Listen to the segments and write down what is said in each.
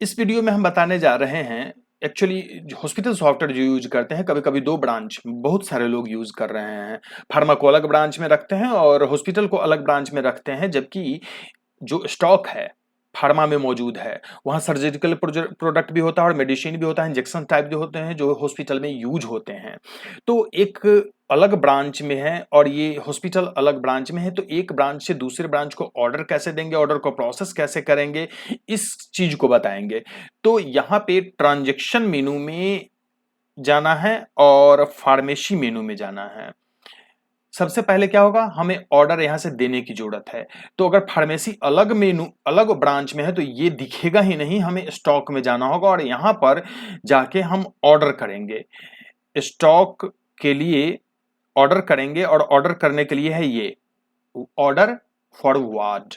इस वीडियो में हम बताने जा रहे हैं एक्चुअली हॉस्पिटल सॉफ्टवेयर जो यूज करते हैं कभी-कभी 2 ब्रांच बहुत सारे लोग यूज कर रहे हैं। फार्मा को अलग ब्रांच में रखते हैं और हॉस्पिटल को अलग ब्रांच में रखते हैं जबकि जो स्टॉक है फार्मा में मौजूद है वहाँ सर्जिकल प्रोडक्ट भी होता है और मेडिसिन भी होता है, इंजेक्शन टाइप जो होते हैं जो हॉस्पिटल में यूज होते हैं। तो एक अलग ब्रांच में है और ये हॉस्पिटल अलग ब्रांच में है, तो एक ब्रांच से दूसरे ब्रांच को ऑर्डर कैसे देंगे, ऑर्डर को प्रोसेस कैसे करेंगे, इस चीज को बताएंगे। तो यहाँ पे ट्रांजैक्शन मेनू में जाना है और फार्मेसी मेनू में जाना है। सबसे पहले क्या होगा, हमें ऑर्डर यहां से देने की जरूरत है। तो अगर फार्मेसी अलग मेनू अलग ब्रांच में है तो ये दिखेगा ही नहीं, हमें स्टॉक में जाना होगा और यहां पर जाके हम ऑर्डर करेंगे। स्टॉक के लिए ऑर्डर करेंगे और ऑर्डर करने के लिए है ये ऑर्डर फॉरवर्ड।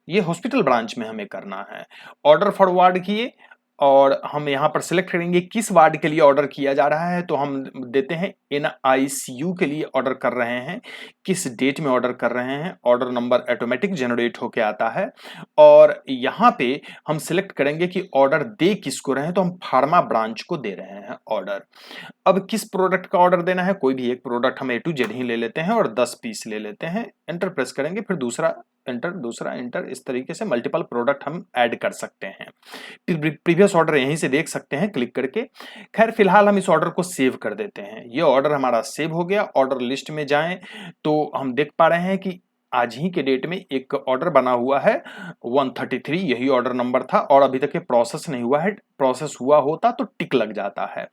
ये हॉस्पिटल ब्रांच में हमें करना है। ऑर्डर फॉरवर्ड किए और हम यहाँ पर सिलेक्ट करेंगे किस वार्ड के लिए ऑर्डर किया जा रहा है, तो हम देते हैं एनआईसीयू के लिए ऑर्डर कर रहे हैं, किस डेट में ऑर्डर कर रहे हैं, ऑर्डर नंबर ऑटोमेटिक जनरेट होके आता है और यहाँ पे हम सिलेक्ट करेंगे कि ऑर्डर दे किसको रहे हैं, तो हम फार्मा ब्रांच को दे रहे हैं ऑर्डर। अब किस प्रोडक्ट का ऑर्डर देना है, कोई भी एक प्रोडक्ट हम A to Z ही ले लेते हैं और 10 पीस ले लेते हैं। एंटर प्रेस करेंगे, फिर दूसरा एंटर, दूसरा एंटर, इस तरीके से मल्टीपल प्रोडक्ट हम ऐड कर सकते हैं। प्रीवियस ऑर्डर यहीं से देख सकते हैं क्लिक करके। खैर फिलहाल हम इस ऑर्डर को सेव कर देते हैं। ये ऑर्डर हमारा सेव हो गया। ऑर्डर लिस्ट में जाएं तो हम देख पा रहे हैं कि आज ही के डेट में एक ऑर्डर बना हुआ है 133, यही ऑर्डर नंबर था और अभी तक ये प्रोसेस नहीं हुआ है। प्रोसेस हुआ होता तो टिक लग जाता है।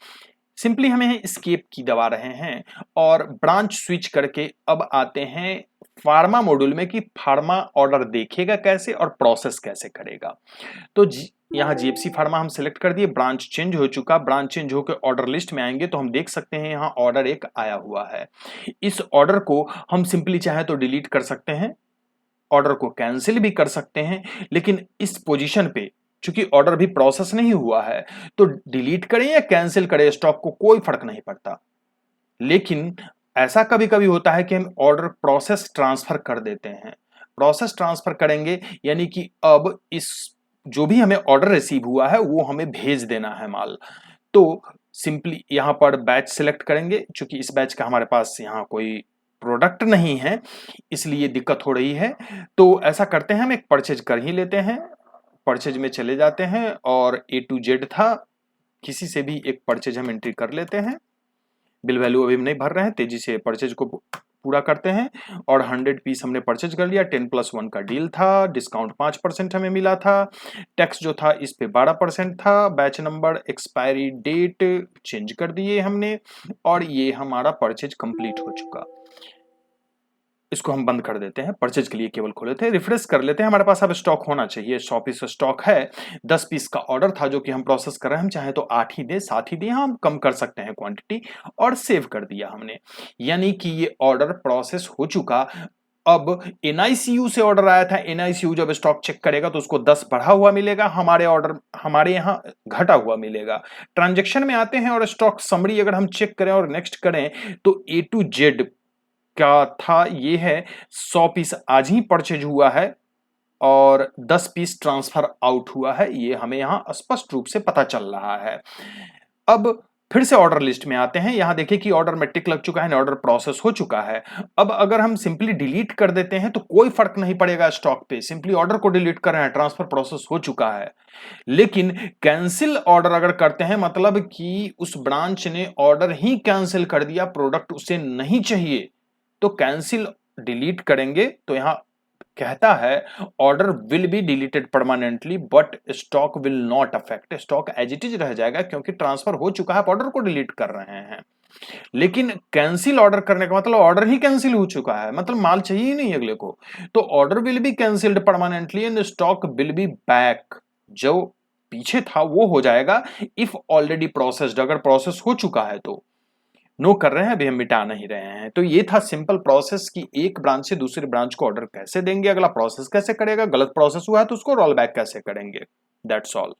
सिंपली हमें एस्केप की दबा रहे हैं और ब्रांच स्विच करके अब आते हैं फार्मा मॉड्यूल में कि फार्मा ऑर्डर देखेगा कैसे और प्रोसेस कैसे करेगा। तो यहाँ जीएफसी फार्मा हम सिलेक्ट कर दिए, ब्रांच चेंज हो चुका। ब्रांच चेंज होकर ऑर्डर लिस्ट में आएंगे तो हम देख सकते हैं यहाँ ऑर्डर एक आया हुआ है। इस ऑर्डर को हम सिंपली चाहे तो डिलीट कर सकते हैं, ऑर्डर को कैंसिल भी कर सकते हैं, लेकिन इस पोजीशन पे चूंकि ऑर्डर भी प्रोसेस नहीं हुआ है तो डिलीट करें या कैंसिल करें स्टॉक को कोई फर्क नहीं पड़ता। लेकिन ऐसा कभी कभी होता है कि हम ऑर्डर प्रोसेस ट्रांसफर कर देते हैं। प्रोसेस ट्रांसफर करेंगे यानी कि अब इस जो भी हमें ऑर्डर रिसीव हुआ है वो हमें भेज देना है माल। तो सिंपली यहां पर बैच सिलेक्ट करेंगे, चूंकि इस बैच का हमारे पास यहाँ कोई प्रोडक्ट नहीं है इसलिए दिक्कत हो रही है। तो ऐसा करते हैं, हम एक परचेज कर ही लेते हैं। परचेज में चले जाते हैं और A to Z था, किसी से भी एक परचेज हम एंट्री कर लेते हैं। बिल वैल्यू अभी हम नहीं भर रहे हैं, तेजी से परचेज को पूरा करते हैं और 100 पीस हमने परचेज कर लिया। 10+1 का डील था, डिस्काउंट 5% हमें मिला था, टैक्स जो था इस पे 12% था, batch number expiry date change कर दिए हमने और ये हमारा परचेज कंप्लीट हो चुका। इसको हम बंद कर देते हैं, परचेज के लिए केवल खोले थे। रिफ्रेश कर लेते हैं, हमारे पास अब स्टॉक होना चाहिए। 100 पीस स्टॉक है, 10 पीस का ऑर्डर था जो कि हम प्रोसेस कर रहे हैं। हम चाहे तो 8 ही दे, 7 ही दे, हम कम कर सकते हैं क्वांटिटी और सेव कर दिया हमने। यानी कि ये ऑर्डर प्रोसेस हो चुका। अब एनआईसीयू से ऑर्डर आया था, एनआईसीयू जब स्टॉक चेक करेगा तो उसको 10 बढ़ा हुआ मिलेगा, हमारे ऑर्डर हमारे यहाँ घटा हुआ मिलेगा। ट्रांजेक्शन में आते हैं और स्टॉक समरी अगर हम चेक करें और नेक्स्ट करें तो A to Z क्या था, ये है 100 पीस आज ही परचेज हुआ है और 10 पीस ट्रांसफर आउट हुआ है, ये हमें यहाँ स्पष्ट रूप से पता चल रहा है। अब फिर से ऑर्डर लिस्ट में आते हैं, यहां देखिए कि ऑर्डर में टिक लग चुका है, ऑर्डर प्रोसेस हो चुका है। अब अगर हम सिंपली डिलीट कर देते हैं तो कोई फर्क नहीं पड़ेगा स्टॉक पे, सिंपली ऑर्डर को डिलीट कर रहे हैं, ट्रांसफर प्रोसेस हो चुका है। लेकिन कैंसिल ऑर्डर अगर करते हैं मतलब कि उस ब्रांच ने ऑर्डर ही कैंसिल कर दिया, प्रोडक्ट उसे नहीं चाहिए, तो कैंसिल डिलीट करेंगे तो यहां कहता है order will be deleted permanently but stock will not affect. Stock as it is रह जाएगा क्योंकि ट्रांसफर हो चुका है, आप ऑर्डर को डिलीट कर रहे हैं। लेकिन कैंसिल ऑर्डर करने का मतलब ऑर्डर ही कैंसिल हो चुका है, मतलब माल चाहिए ही नहीं अगले को, तो order will B cancelled permanently and stock will be back. जो पीछे था वो हो जाएगा इफ ऑलरेडी प्रोसेस्ड, अगर प्रोसेस हो चुका है तो। नो कर रहे हैं, अभी हम मिटा नहीं रहे हैं। तो ये था सिंपल प्रोसेस कि एक ब्रांच से दूसरे ब्रांच को ऑर्डर कैसे देंगे, अगला प्रोसेस कैसे करेगा, गलत प्रोसेस हुआ है तो उसको रोल बैक कैसे करेंगे। That's all.